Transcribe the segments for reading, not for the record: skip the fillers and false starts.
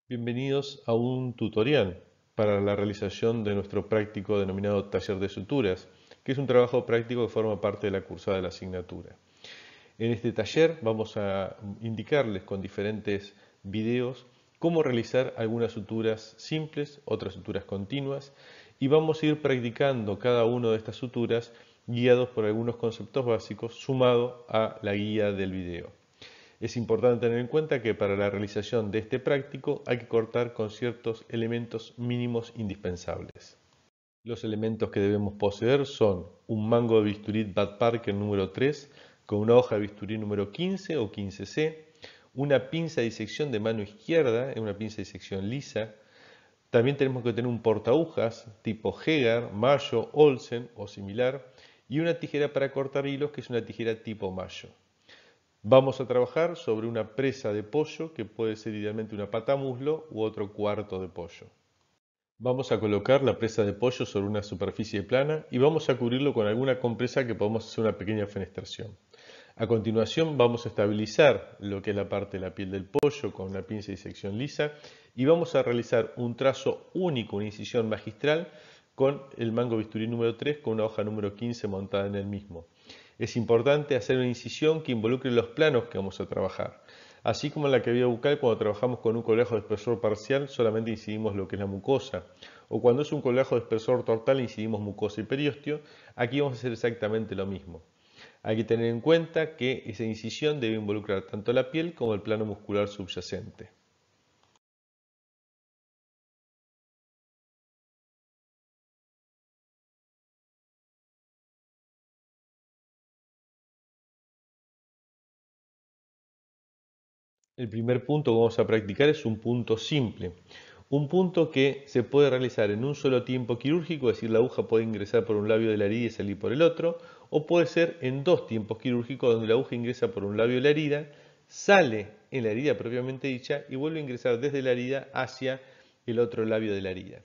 Bienvenidos a un tutorial para la realización de nuestro práctico denominado Taller de Suturas, que es un trabajo práctico que forma parte de la cursada de la asignatura. En este taller vamos a indicarles con diferentes videos cómo realizar algunas suturas simples, otras suturas continuas, y vamos a ir practicando cada una de estas suturas guiados por algunos conceptos básicos sumado a la guía del video. Es importante tener en cuenta que para la realización de este práctico hay que cortar con ciertos elementos mínimos indispensables. Los elementos que debemos poseer son un mango de bisturí Bad Parker número 3 con una hoja de bisturí número 15 o 15C, una pinza de disección de mano izquierda, una pinza de disección lisa. También tenemos que tener un portahojas tipo Hegar, Mayo, Olsen o similar y una tijera para cortar hilos que es una tijera tipo Mayo. Vamos a trabajar sobre una presa de pollo que puede ser idealmente una patamuslo u otro cuarto de pollo. Vamos a colocar la presa de pollo sobre una superficie plana y vamos a cubrirlo con alguna compresa que podamos hacer una pequeña fenestración. A continuación vamos a estabilizar lo que es la parte de la piel del pollo con una pinza de disección lisa y vamos a realizar un trazo único, una incisión magistral con el mango bisturí número 3 con una hoja número 15 montada en el mismo. Es importante hacer una incisión que involucre los planos que vamos a trabajar. Así como en la cavidad bucal, cuando trabajamos con un coleajo de espesor parcial, solamente incidimos lo que es la mucosa. O cuando es un coleajo de espesor total, incidimos mucosa y periósteo. Aquí vamos a hacer exactamente lo mismo. Hay que tener en cuenta que esa incisión debe involucrar tanto la piel como el plano muscular subyacente. El primer punto que vamos a practicar es un punto simple. Un punto que se puede realizar en un solo tiempo quirúrgico, es decir, la aguja puede ingresar por un labio de la herida y salir por el otro, o puede ser en dos tiempos quirúrgicos donde la aguja ingresa por un labio de la herida, sale en la herida propiamente dicha y vuelve a ingresar desde la herida hacia el otro labio de la herida.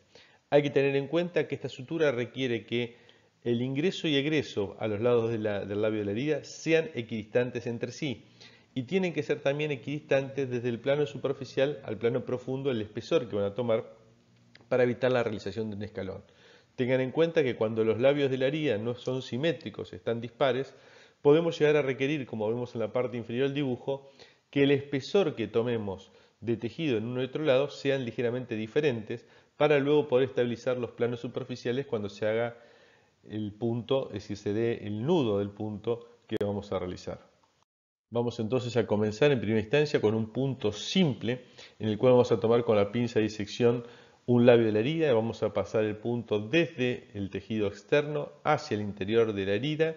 Hay que tener en cuenta que esta sutura requiere que el ingreso y egreso a los lados del labio de la herida sean equidistantes entre sí y tienen que ser también equidistantes desde el plano superficial al plano profundo el espesor que van a tomar para evitar la realización de un escalón. Tengan en cuenta que cuando los labios de la herida no son simétricos, están dispares, podemos llegar a requerir, como vemos en la parte inferior del dibujo, que el espesor que tomemos de tejido en uno y otro lado sean ligeramente diferentes para luego poder estabilizar los planos superficiales cuando se haga el punto, es decir, se dé el nudo del punto que vamos a realizar. Vamos entonces a comenzar en primera instancia con un punto simple en el cual vamos a tomar con la pinza de disección un labio de la herida y vamos a pasar el punto desde el tejido externo hacia el interior de la herida.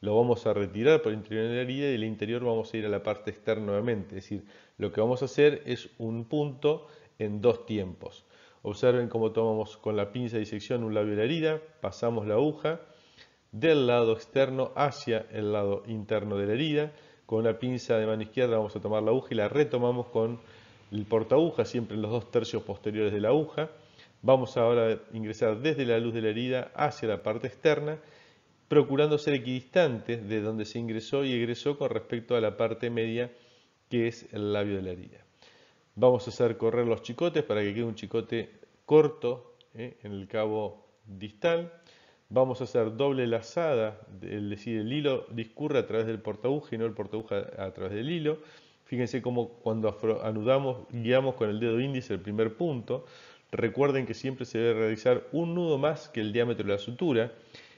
Lo vamos a retirar por el interior de la herida y del interior vamos a ir a la parte externa nuevamente. Es decir, lo que vamos a hacer es un punto en dos tiempos. Observen cómo tomamos con la pinza de disección un labio de la herida, pasamos la aguja del lado externo hacia el lado interno de la herida. Con una pinza de mano izquierda vamos a tomar la aguja y la retomamos con el portaaguja, siempre en los 2/3 posteriores de la aguja. Vamos ahora a ingresar desde la luz de la herida hacia la parte externa, procurando ser equidistantes de donde se ingresó y egresó con respecto a la parte media que es el labio de la herida. Vamos a hacer correr los chicotes para que quede un chicote corto en el cabo distal. Vamos a hacer doble lazada, es decir, el hilo discurre a través del portaguja y no el portaguja a través del hilo. Fíjense cómo cuando anudamos, guiamos con el dedo índice el primer punto. Recuerden que siempre se debe realizar un nudo más que el diámetro de la sutura.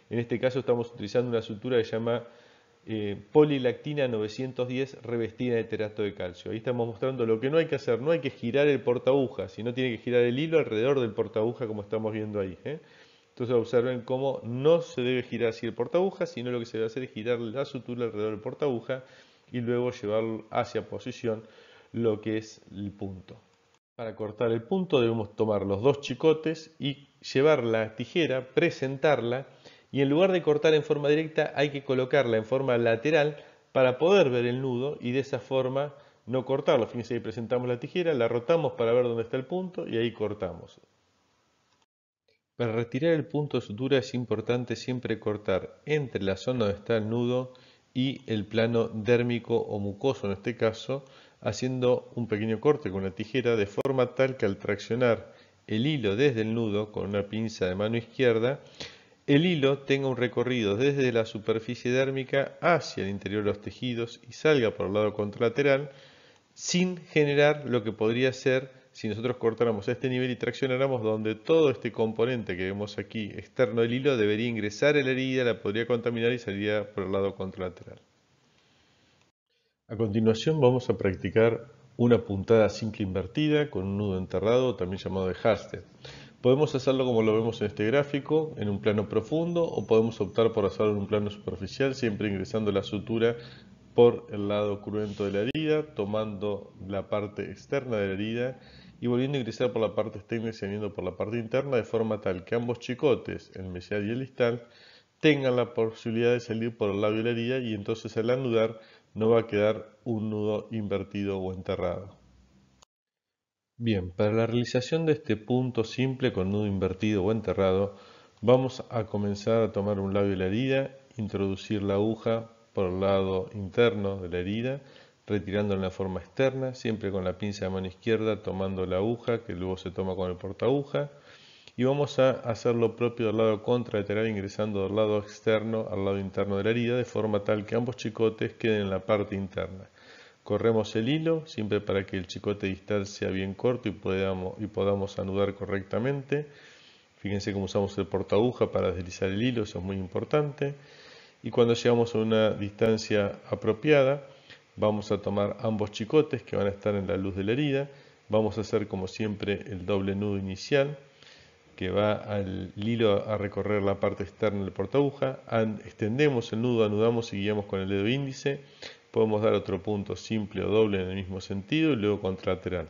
En este caso estamos utilizando una sutura que se llama polilactina 910 revestida de terato de calcio. Ahí estamos mostrando lo que no hay que hacer, no hay que girar el portaaguja, sino tiene que girar el hilo alrededor del portaaguja como estamos viendo ahí. Entonces observen cómo no se debe girar así el portaaguja, sino lo que se debe hacer es girar la sutura alrededor del portaaguja y luego llevarlo hacia posición lo que es el punto. Para cortar el punto debemos tomar los dos chicotes y llevar la tijera, presentarla y en lugar de cortar en forma directa hay que colocarla en forma lateral para poder ver el nudo y de esa forma no cortarlo. Fíjense que presentamos la tijera, la rotamos para ver dónde está el punto y ahí cortamos. Para retirar el punto de sutura es importante siempre cortar entre la zona donde está el nudo y el plano dérmico o mucoso en este caso haciendo un pequeño corte con una tijera de forma tal que al traccionar el hilo desde el nudo con una pinza de mano izquierda, el hilo tenga un recorrido desde la superficie dérmica hacia el interior de los tejidos y salga por el lado contralateral sin generar lo que podría ser si nosotros cortáramos a este nivel y traccionáramos, donde todo este componente que vemos aquí externo del hilo debería ingresar en la herida, la podría contaminar y saldría por el lado contralateral. A continuación vamos a practicar una puntada simple invertida con un nudo enterrado, también llamado de hasted. Podemos hacerlo como lo vemos en este gráfico, en un plano profundo, o podemos optar por hacerlo en un plano superficial, siempre ingresando la sutura por el lado cruento de la herida, tomando la parte externa de la herida y volviendo a ingresar por la parte externa y saliendo por la parte interna, de forma tal que ambos chicotes, el mesial y el distal, tengan la posibilidad de salir por el labio de la herida, y entonces al anudar no va a quedar un nudo invertido o enterrado. Bien, para la realización de este punto simple con nudo invertido o enterrado, vamos a comenzar a tomar un labio de la herida, introducir la aguja por el lado interno de la herida, retirándola en la forma externa, siempre con la pinza de mano izquierda, tomando la aguja que luego se toma con el portaaguja, y vamos a hacer lo propio del lado contralateral, ingresando del lado externo al lado interno de la herida, de forma tal que ambos chicotes queden en la parte interna. Corremos el hilo, siempre para que el chicote distal sea bien corto y podamos anudar correctamente. Fíjense cómo usamos el portaaguja para deslizar el hilo, eso es muy importante. Y cuando llegamos a una distancia apropiada, vamos a tomar ambos chicotes que van a estar en la luz de la herida. Vamos a hacer como siempre el doble nudo inicial, que va al hilo a recorrer la parte externa del portaaguja. Extendemos el nudo, anudamos y guiamos con el dedo índice. Podemos dar otro punto simple o doble en el mismo sentido y luego contralateral.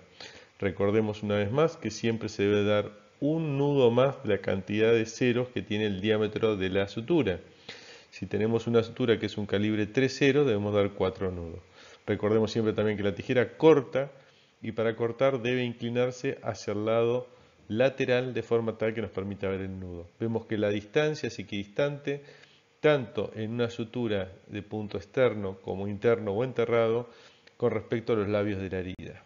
Recordemos una vez más que siempre se debe dar un nudo más de la cantidad de ceros que tiene el diámetro de la sutura. Si tenemos una sutura que es un calibre 3-0, debemos dar 4 nudos. Recordemos siempre también que la tijera corta, y para cortar debe inclinarse hacia el lado lateral de forma tal que nos permita ver el nudo. Vemos que la distancia es equidistante tanto en una sutura de punto externo como interno o enterrado con respecto a los labios de la herida.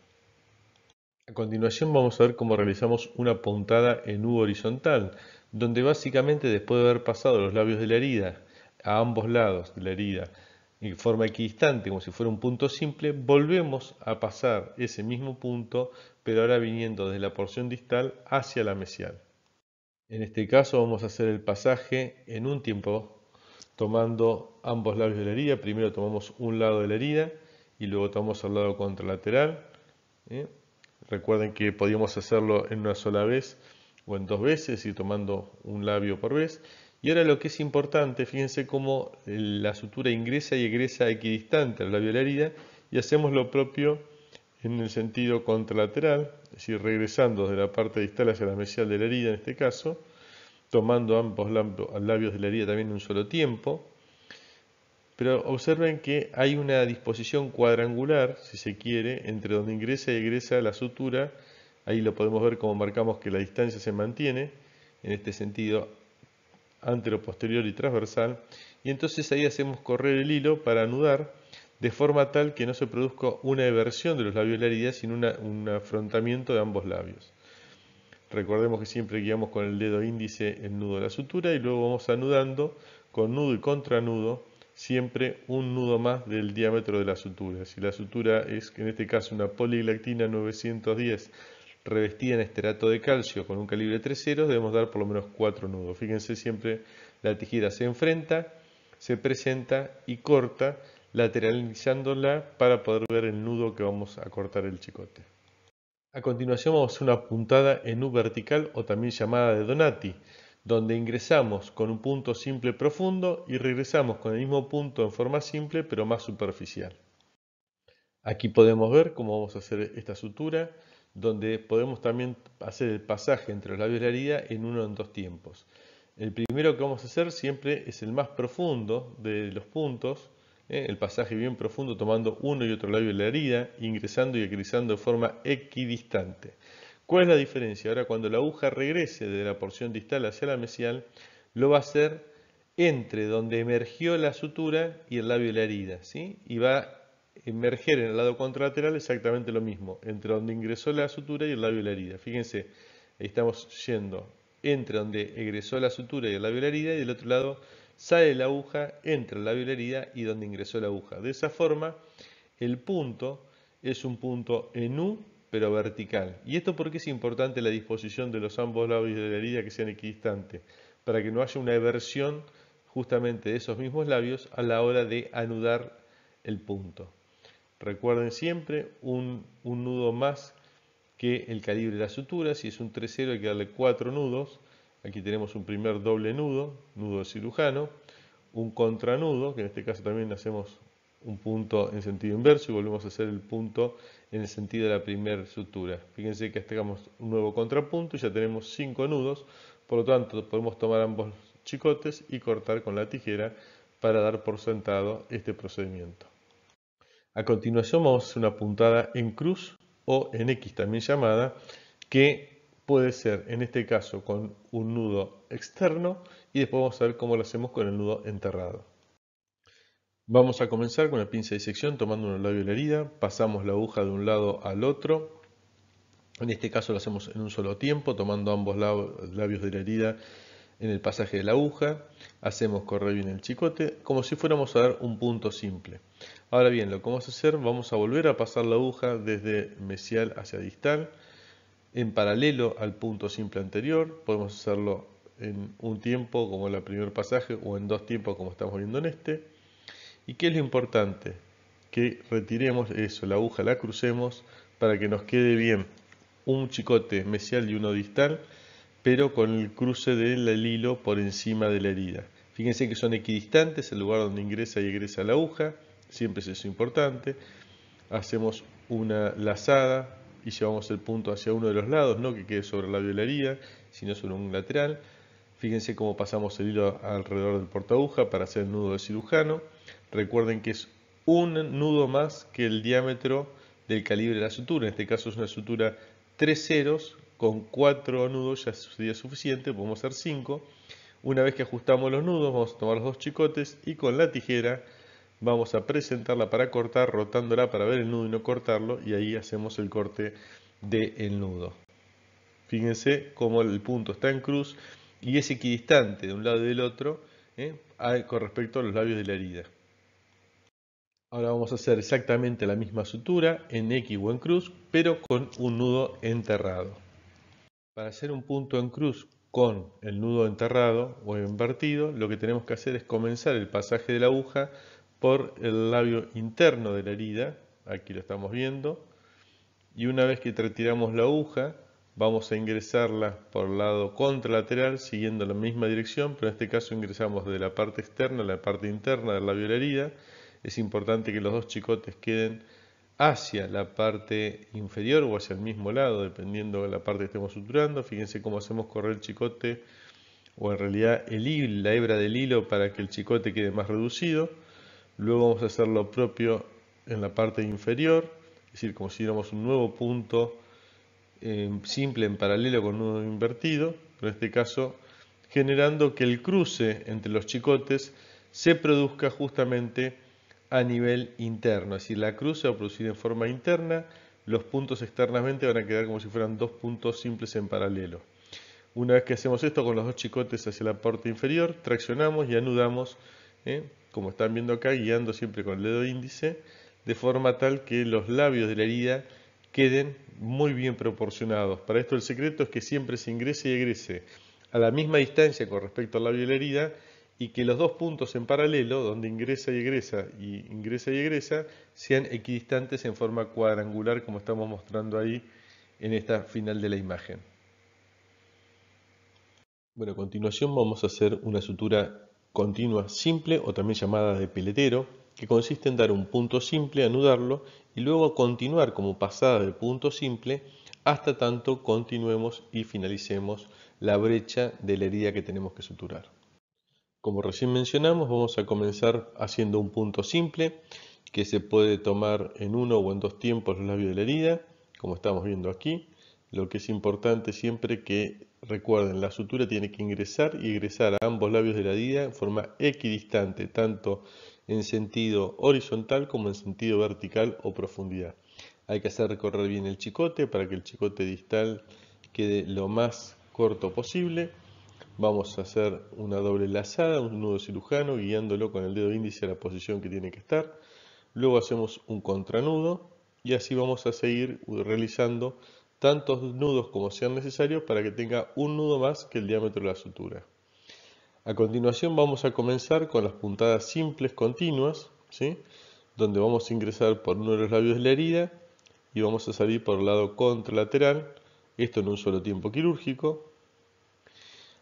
A continuación vamos a ver cómo realizamos una puntada en U horizontal, donde básicamente después de haber pasado los labios de la herida a ambos lados de la herida en forma equidistante, como si fuera un punto simple, volvemos a pasar ese mismo punto, pero ahora viniendo desde la porción distal hacia la mesial. En este caso vamos a hacer el pasaje en un tiempo, tomando ambos labios de la herida. Primero tomamos un lado de la herida y luego tomamos el lado contralateral. Recuerden que podíamos hacerlo en una sola vez o en dos veces, y tomando un labio por vez. Y ahora lo que es importante, fíjense cómo la sutura ingresa y egresa equidistante al labio de la herida, y hacemos lo propio en el sentido contralateral, es decir, regresando de la parte distal hacia la mesial de la herida en este caso, tomando ambos labios de la herida también en un solo tiempo. Pero observen que hay una disposición cuadrangular, si se quiere, entre donde ingresa y egresa la sutura. Ahí lo podemos ver como marcamos que la distancia se mantiene, en este sentido antero, posterior y transversal. Y entonces ahí hacemos correr el hilo para anudar, de forma tal que no se produzca una eversión de los labios de la herida, sino un afrontamiento de ambos labios. Recordemos que siempre guiamos con el dedo índice el nudo de la sutura y luego vamos anudando con nudo y contranudo, siempre un nudo más del diámetro de la sutura. Si la sutura es, en este caso, una poliglactina 910 revestida en esterato de calcio con un calibre 3-0, debemos dar por lo menos 4 nudos. Fíjense, siempre la tijera se enfrenta, se presenta y corta, lateralizándola para poder ver el nudo que vamos a cortar el chicote. A continuación vamos a hacer una puntada en U vertical, o también llamada de Donati, donde ingresamos con un punto simple profundo y regresamos con el mismo punto en forma simple pero más superficial. Aquí podemos ver cómo vamos a hacer esta sutura, donde podemos también hacer el pasaje entre los labios de la herida en uno o en dos tiempos. El primero que vamos a hacer siempre es el más profundo de los puntos, el pasaje bien profundo, tomando uno y otro labio de la herida, ingresando y egresando de forma equidistante. ¿Cuál es la diferencia? Ahora, cuando la aguja regrese de la porción distal hacia la mesial, lo va a hacer entre donde emergió la sutura y el labio de la herida, ¿sí? Y va emerger en el lado contralateral exactamente lo mismo, entre donde ingresó la sutura y el labio de la herida. Fíjense, ahí estamos yendo entre donde egresó la sutura y el labio de la herida, y del otro lado sale la aguja entre el labio de la herida y donde ingresó la aguja. De esa forma, el punto es un punto en U, pero vertical. ¿Y esto por qué es importante la disposición de los ambos labios de la herida que sean equidistantes? Para que no haya una eversión justamente de esos mismos labios a la hora de anudar el punto. Recuerden siempre un nudo más que el calibre de la sutura. Si es un 3/0 hay que darle 4 nudos. Aquí tenemos un primer doble nudo, nudo cirujano, un contranudo, que en este caso también hacemos un punto en sentido inverso y volvemos a hacer el punto en el sentido de la primera sutura. Fíjense que hagamos un nuevo contrapunto y ya tenemos 5 nudos, por lo tanto podemos tomar ambos chicotes y cortar con la tijera para dar por sentado este procedimiento. A continuación vamos a hacer una puntada en cruz o en X también llamada, que puede ser en este caso con un nudo externo y después vamos a ver cómo lo hacemos con el nudo enterrado. Vamos a comenzar con la pinza de disección tomando un labio de la herida, pasamos la aguja de un lado al otro, en este caso lo hacemos en un solo tiempo, tomando ambos labios de la herida en el pasaje de la aguja, hacemos correr bien el chicote, como si fuéramos a dar un punto simple. Ahora bien, lo que vamos a hacer, vamos a volver a pasar la aguja desde mesial hacia distal, en paralelo al punto simple anterior, podemos hacerlo en un tiempo como en el primer pasaje o en dos tiempos como estamos viendo en este. ¿Y qué es lo importante? Que retiremos eso, la aguja la crucemos para que nos quede bien un chicote mesial y uno distal, pero con el cruce del hilo por encima de la herida. Fíjense que son equidistantes el lugar donde ingresa y egresa la aguja, siempre es eso importante. Hacemos una lazada y llevamos el punto hacia uno de los lados, no que quede sobre el labio de la herida, sino sobre un lateral. Fíjense cómo pasamos el hilo alrededor del portaaguja para hacer el nudo de cirujano. Recuerden que es un nudo más que el diámetro del calibre de la sutura. En este caso es una sutura 3 ceros, con 4 nudos ya sería suficiente, podemos hacer 5. Una vez que ajustamos los nudos, vamos a tomar los dos chicotes y con la tijera vamos a presentarla para cortar, rotándola para ver el nudo y no cortarlo, y ahí hacemos el corte del nudo. Fíjense cómo el punto está en cruz y es equidistante de un lado y del otro con respecto a los labios de la herida. Ahora vamos a hacer exactamente la misma sutura en X o en cruz, pero con un nudo enterrado. Para hacer un punto en cruz con el nudo enterrado o invertido, lo que tenemos que hacer es comenzar el pasaje de la aguja por el labio interno de la herida, aquí lo estamos viendo, y una vez que retiramos la aguja, vamos a ingresarla por el lado contralateral siguiendo la misma dirección, pero en este caso ingresamos de la parte externa a la parte interna del labio de la herida. Es importante que los dos chicotes queden hacia la parte inferior o hacia el mismo lado, dependiendo de la parte que estemos suturando. Fíjense cómo hacemos correr el chicote, o en realidad la hebra del hilo, para que el chicote quede más reducido. Luego vamos a hacer lo propio en la parte inferior, es decir, como si diéramos un nuevo punto simple en paralelo con nudo invertido, pero en este caso generando que el cruce entre los chicotes se produzca justamente a nivel interno, es decir, la cruz se va a producir en forma interna, los puntos externamente van a quedar como si fueran dos puntos simples en paralelo. Una vez que hacemos esto con los dos chicotes hacia la parte inferior, traccionamos y anudamos, como están viendo acá, guiando siempre con el dedo índice, de forma tal que los labios de la herida queden muy bien proporcionados. Para esto el secreto es que siempre se ingrese y egrese a la misma distancia con respecto al labio de la herida, y que los dos puntos en paralelo, donde ingresa y egresa, sean equidistantes en forma cuadrangular, como estamos mostrando ahí en esta final de la imagen. Bueno, a continuación vamos a hacer una sutura continua simple, o también llamada de peletero, que consiste en dar un punto simple, anudarlo y luego continuar como pasada de punto simple hasta tanto continuemos y finalicemos la brecha de la herida que tenemos que suturar. Como recién mencionamos, vamos a comenzar haciendo un punto simple que se puede tomar en uno o en dos tiempos los labios de la herida, como estamos viendo aquí. Lo que es importante siempre que recuerden, la sutura tiene que ingresar y egresar a ambos labios de la herida en forma equidistante, tanto en sentido horizontal como en sentido vertical o profundidad. Hay que hacer recorrer bien el chicote para que el chicote distal quede lo más corto posible. Vamos a hacer una doble lazada, un nudo cirujano, guiándolo con el dedo índice a la posición que tiene que estar. Luego hacemos un contranudo y así vamos a seguir realizando tantos nudos como sean necesarios para que tenga un nudo más que el diámetro de la sutura. A continuación vamos a comenzar con las puntadas simples continuas, ¿sí? Donde vamos a ingresar por uno de los labios de la herida y vamos a salir por el lado contralateral, esto en un solo tiempo quirúrgico.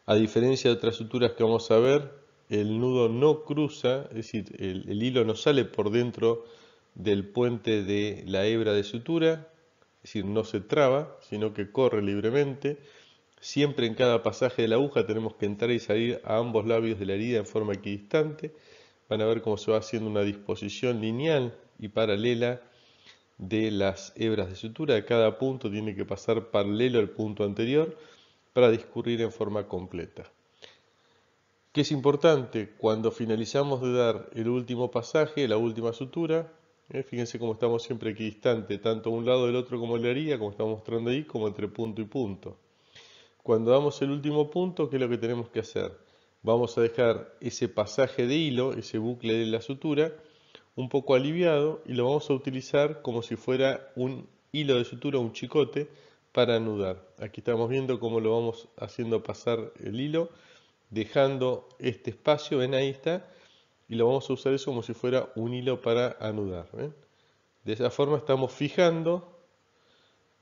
A diferencia de otras suturas que vamos a ver, el nudo no cruza, es decir, el hilo no sale por dentro del puente de la hebra de sutura, es decir, no se traba, sino que corre libremente. Siempre en cada pasaje de la aguja tenemos que entrar y salir a ambos labios de la herida en forma equidistante. Van a ver cómo se va haciendo una disposición lineal y paralela de las hebras de sutura. Cada punto tiene que pasar paralelo al punto anterior para discurrir en forma completa. ¿Qué es importante? Cuando finalizamos de dar el último pasaje, la última sutura, fíjense cómo estamos siempre equidistante, tanto un lado del otro como la herida, como estamos mostrando ahí, como entre punto y punto. Cuando damos el último punto, ¿qué es lo que tenemos que hacer? Vamos a dejar ese pasaje de hilo, ese bucle de la sutura, un poco aliviado y lo vamos a utilizar como si fuera un hilo de sutura, un chicote, para anudar. Aquí estamos viendo cómo lo vamos haciendo pasar el hilo, dejando este espacio, ven ahí está, y lo vamos a usar eso como si fuera un hilo para anudar. ¿Ven? De esa forma estamos fijando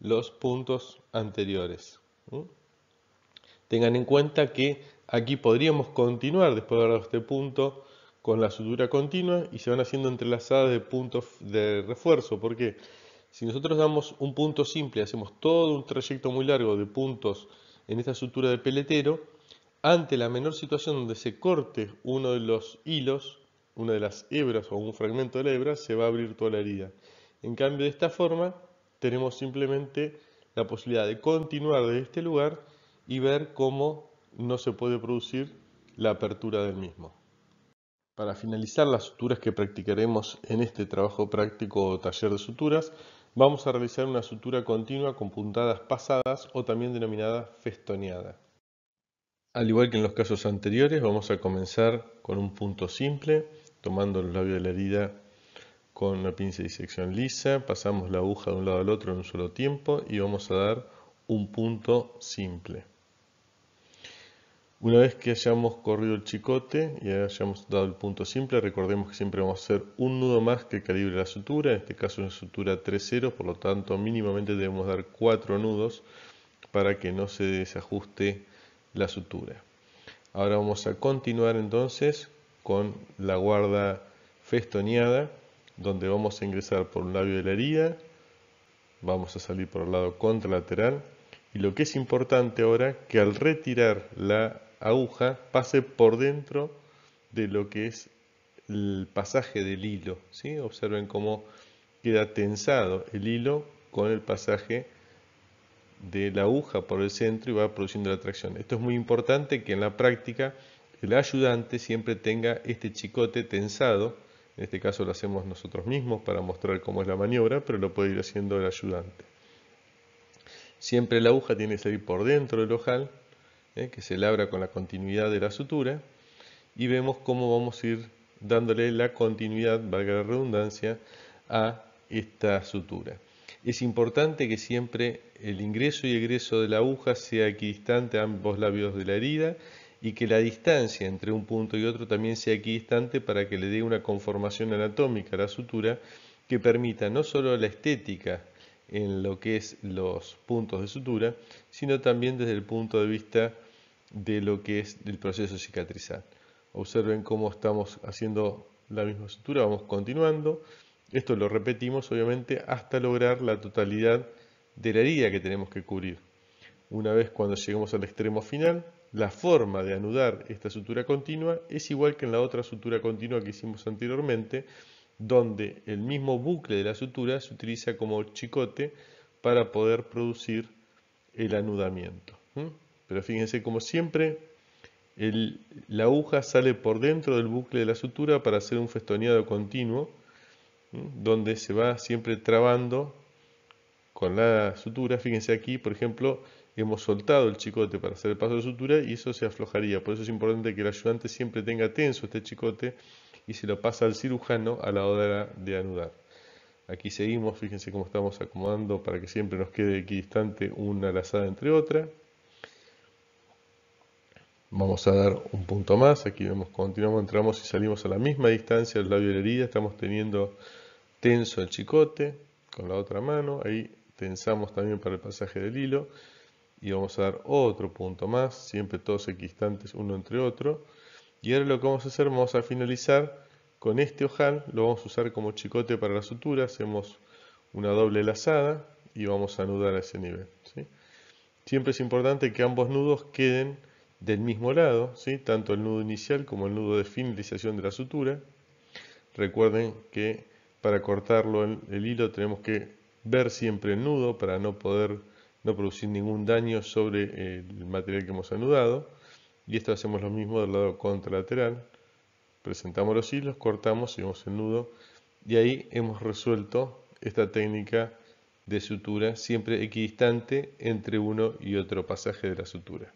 los puntos anteriores. Tengan en cuenta que aquí podríamos continuar después de haber dado este punto con la sutura continua y se van haciendo entrelazadas de puntos de refuerzo. Porque si nosotros damos un punto simple, hacemos todo un trayecto muy largo de puntos en esta sutura de peletero, ante la menor situación donde se corte uno de los hilos, una de las hebras o un fragmento de la hebra, se va a abrir toda la herida. En cambio, de esta forma, tenemos simplemente la posibilidad de continuar desde este lugar y ver cómo no se puede producir la apertura del mismo. Para finalizar las suturas que practicaremos en este trabajo práctico o taller de suturas, vamos a realizar una sutura continua con puntadas pasadas o también denominada festoneada. Al igual que en los casos anteriores, vamos a comenzar con un punto simple, tomando los labios de la herida con una pinza de disección lisa, pasamos la aguja de un lado al otro en un solo tiempo y vamos a dar un punto simple. Una vez que hayamos corrido el chicote y hayamos dado el punto simple, recordemos que siempre vamos a hacer un nudo más que calibre la sutura, en este caso es una sutura 3/0, por lo tanto mínimamente debemos dar 4 nudos para que no se desajuste la sutura. Ahora vamos a continuar entonces con la guarda festoneada, donde vamos a ingresar por un labio de la herida, vamos a salir por el lado contralateral y lo que es importante ahora, que al retirar la aguja pase por dentro de lo que es el pasaje del hilo, ¿sí? Observen cómo queda tensado el hilo con el pasaje de la aguja por el centro y va produciendo la tracción. Esto es muy importante que en la práctica el ayudante siempre tenga este chicote tensado. En este caso lo hacemos nosotros mismos para mostrar cómo es la maniobra, pero lo puede ir haciendo el ayudante. Siempre la aguja tiene que salir por dentro del ojal, que se labra con la continuidad de la sutura, y vemos cómo vamos a ir dándole la continuidad, valga la redundancia, a esta sutura. Es importante que siempre el ingreso y egreso de la aguja sea equidistante a ambos labios de la herida y que la distancia entre un punto y otro también sea equidistante para que le dé una conformación anatómica a la sutura que permita no solo la estética en lo que es los puntos de sutura, sino también desde el punto de vista de lo que es el proceso cicatrizal. Observen cómo estamos haciendo la misma sutura, vamos continuando. Esto lo repetimos obviamente hasta lograr la totalidad de la herida que tenemos que cubrir. Una vez cuando lleguemos al extremo final, la forma de anudar esta sutura continua es igual que en la otra sutura continua que hicimos anteriormente, donde el mismo bucle de la sutura se utiliza como chicote para poder producir el anudamiento. Pero fíjense como siempre La aguja sale por dentro del bucle de la sutura para hacer un festoneado continuo, donde se va siempre trabando con la sutura. Fíjense aquí, por ejemplo, hemos soltado el chicote para hacer el paso de sutura y eso se aflojaría. Por eso es importante que el ayudante siempre tenga tenso este chicote y se lo pasa al cirujano a la hora de anudar. Aquí seguimos, fíjense cómo estamos acomodando para que siempre nos quede equidistante una lazada entre otra. Vamos a dar un punto más, aquí vemos, continuamos, entramos y salimos a la misma distancia del labio de la herida, estamos teniendo tenso el chicote con la otra mano, ahí tensamos también para el pasaje del hilo y vamos a dar otro punto más, siempre todos equidistantes uno entre otro. Y ahora lo que vamos a hacer, vamos a finalizar con este ojal, lo vamos a usar como chicote para la sutura, hacemos una doble lazada y vamos a anudar a ese nivel, ¿sí? Siempre es importante que ambos nudos queden del mismo lado, ¿sí? Tanto el nudo inicial como el nudo de finalización de la sutura. Recuerden que para cortarlo el hilo tenemos que ver siempre el nudo para no producir ningún daño sobre el material que hemos anudado. Y esto hacemos lo mismo del lado contralateral. Presentamos los hilos, cortamos y vemos el nudo. Y ahí hemos resuelto esta técnica de sutura siempre equidistante entre uno y otro pasaje de la sutura.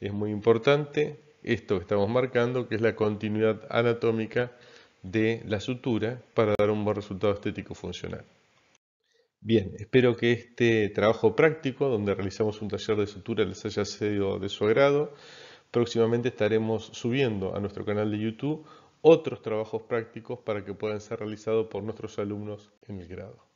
Es muy importante esto que estamos marcando, que es la continuidad anatómica de la sutura para dar un buen resultado estético funcional. Bien, espero que este trabajo práctico, donde realizamos un taller de sutura, les haya sido de su agrado. Próximamente estaremos subiendo a nuestro canal de YouTube otros trabajos prácticos para que puedan ser realizados por nuestros alumnos en el grado.